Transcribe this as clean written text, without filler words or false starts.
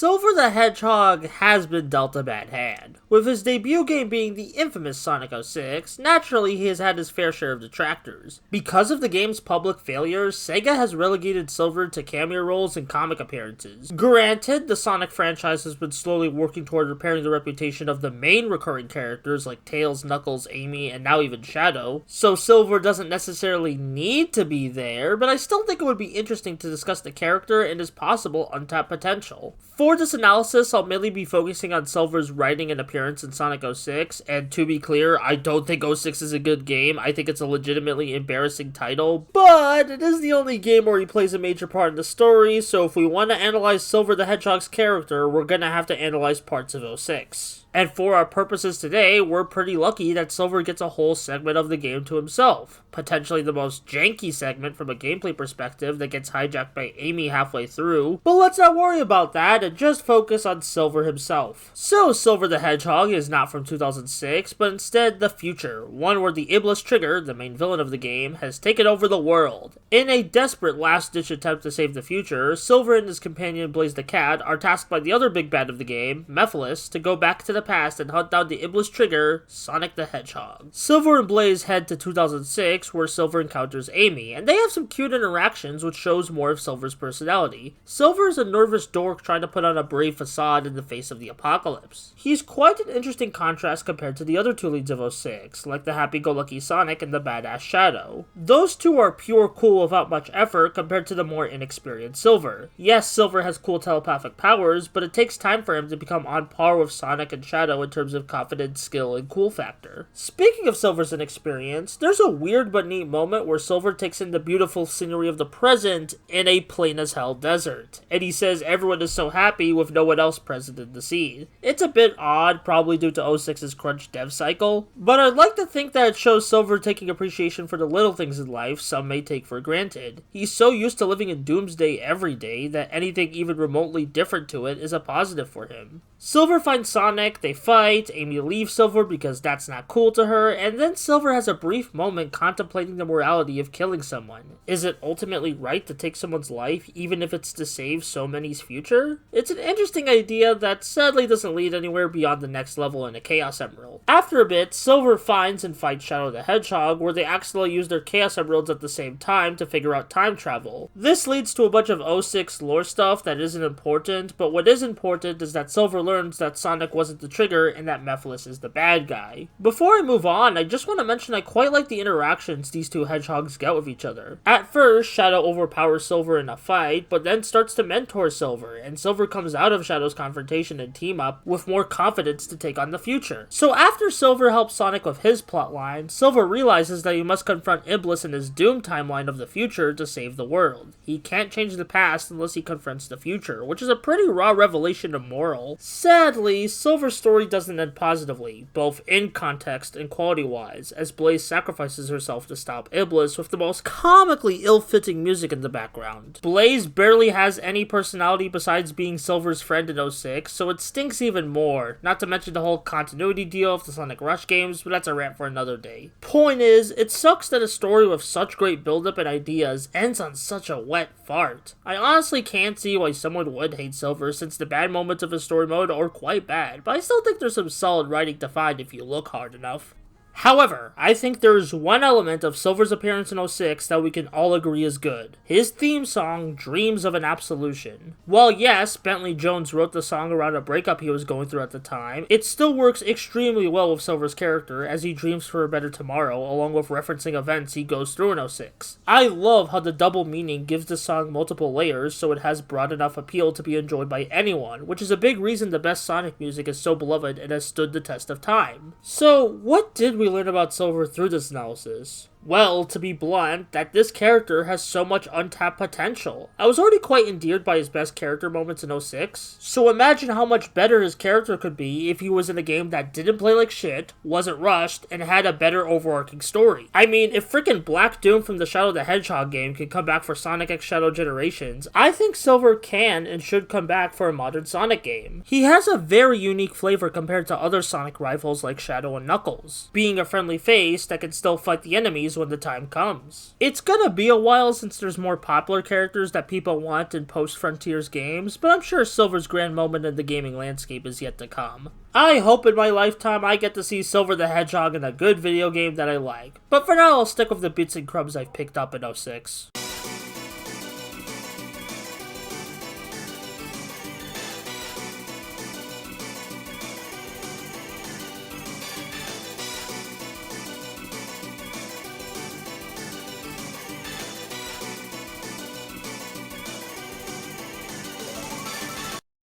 Silver the Hedgehog has been dealt a bad hand. With his debut game being the infamous Sonic 06, naturally he has had his fair share of detractors. Because of the game's public failures, Sega has relegated Silver to cameo roles and comic appearances. Granted, the Sonic franchise has been slowly working toward repairing the reputation of the main recurring characters like Tails, Knuckles, Amy, and now even Shadow, so Silver doesn't necessarily need to be there, but I still think it would be interesting to discuss the character and his possible untapped potential. For this analysis, I'll mainly be focusing on Silver's writing and appearance in Sonic 06, and to be clear, I don't think 06 is a good game. I think it's a legitimately embarrassing title, but it is the only game where he plays a major part in the story, so if we want to analyze Silver the Hedgehog's character, we're gonna have to analyze parts of 06. And for our purposes today, we're pretty lucky that Silver gets a whole segment of the game to himself. Potentially the most janky segment from a gameplay perspective that gets hijacked by Amy halfway through, but let's not worry about that and just focus on Silver himself. So Silver the Hedgehog is not from 2006, but instead the future, one where the Iblis Trigger, the main villain of the game, has taken over the world. In a desperate last-ditch attempt to save the future, Silver and his companion Blaze the Cat are tasked by the other big bad of the game, Mephiles, to go back to the past and hunt down the Iblis Trigger, Sonic the Hedgehog. Silver and Blaze head to 2006, where Silver encounters Amy, and they have some cute interactions which shows more of Silver's personality. Silver is a nervous dork trying to put on a brave facade in the face of the apocalypse. He's quite an interesting contrast compared to the other two leads of 06, like the happy-go-lucky Sonic and the badass Shadow. Those two are pure cool without much effort compared to the more inexperienced Silver. Yes, Silver has cool telepathic powers, but it takes time for him to become on par with Sonic and Shadow in terms of confidence, skill, and cool factor. Speaking of Silver's inexperience, there's a weird but neat moment where Silver takes in the beautiful scenery of the present in a plain-as-hell desert, and he says everyone is so happy with no one else present in the scene. It's a bit odd, probably due to 06's crunch dev cycle, but I'd like to think that it shows Silver taking appreciation for the little things in life some may take for granted. He's so used to living in doomsday every day that anything even remotely different to it is a positive for him. Silver finds Sonic, they fight, Amy leaves Silver because that's not cool to her, and then Silver has a brief moment contemplating the morality of killing someone. Is it ultimately right to take someone's life, even if it's to save so many's future? It's an interesting idea that sadly doesn't lead anywhere beyond the next level in a Chaos Emerald. After a bit, Silver finds and fights Shadow the Hedgehog, where they accidentally use their Chaos Emeralds at the same time to figure out time travel. This leads to a bunch of 06 lore stuff that isn't important, but what is important is that Silver learns that Sonic wasn't the trigger and that Mephiles is the bad guy. Before I move on, I just want to mention I quite like the interactions these two hedgehogs get with each other. At first, Shadow overpowers Silver in a fight, but then starts to mentor Silver, and Silver comes out of Shadow's confrontation and team up with more confidence to take on the future. So after Silver helps Sonic with his plotline, Silver realizes that he must confront Iblis in his Doom timeline of the future to save the world. He can't change the past unless he confronts the future, which is a pretty raw revelation of moral. Sadly, Silver's story doesn't end positively, both in context and quality-wise, as Blaze sacrifices herself to stop Iblis with the most comically ill-fitting music in the background. Blaze barely has any personality besides being Silver's friend in 06, so it stinks even more, not to mention the whole continuity deal of the Sonic Rush games, but that's a rant for another day. Point is, it sucks that a story with such great build-up and ideas ends on such a wet fart. I honestly can't see why someone would hate Silver, since the bad moments of his story mode are quite bad, but I still think there's some solid writing to find if you look hard enough. However, I think there's one element of Silver's appearance in 06 that we can all agree is good. His theme song, Dreams of an Absolution. While yes, Bentley Jones wrote the song around a breakup he was going through at the time, it still works extremely well with Silver's character as he dreams for a better tomorrow, along with referencing events he goes through in 06. I love how the double meaning gives the song multiple layers so it has broad enough appeal to be enjoyed by anyone, which is a big reason the best Sonic music is so beloved and has stood the test of time. So, what did we learn about Silver through this analysis? Well, to be blunt, that this character has so much untapped potential. I was already quite endeared by his best character moments in 06, so imagine how much better his character could be if he was in a game that didn't play like shit, wasn't rushed, and had a better overarching story. I mean, if frickin' Black Doom from the Shadow the Hedgehog game can come back for Sonic X Shadow Generations, I think Silver can and should come back for a modern Sonic game. He has a very unique flavor compared to other Sonic rivals like Shadow and Knuckles, being a friendly face that can still fight the enemies series when the time comes. It's gonna be a while since there's more popular characters that people want in post-Frontiers games, but I'm sure Silver's grand moment in the gaming landscape is yet to come. I hope in my lifetime I get to see Silver the Hedgehog in a good video game that I like, but for now I'll stick with the bits and crumbs I've picked up in 06.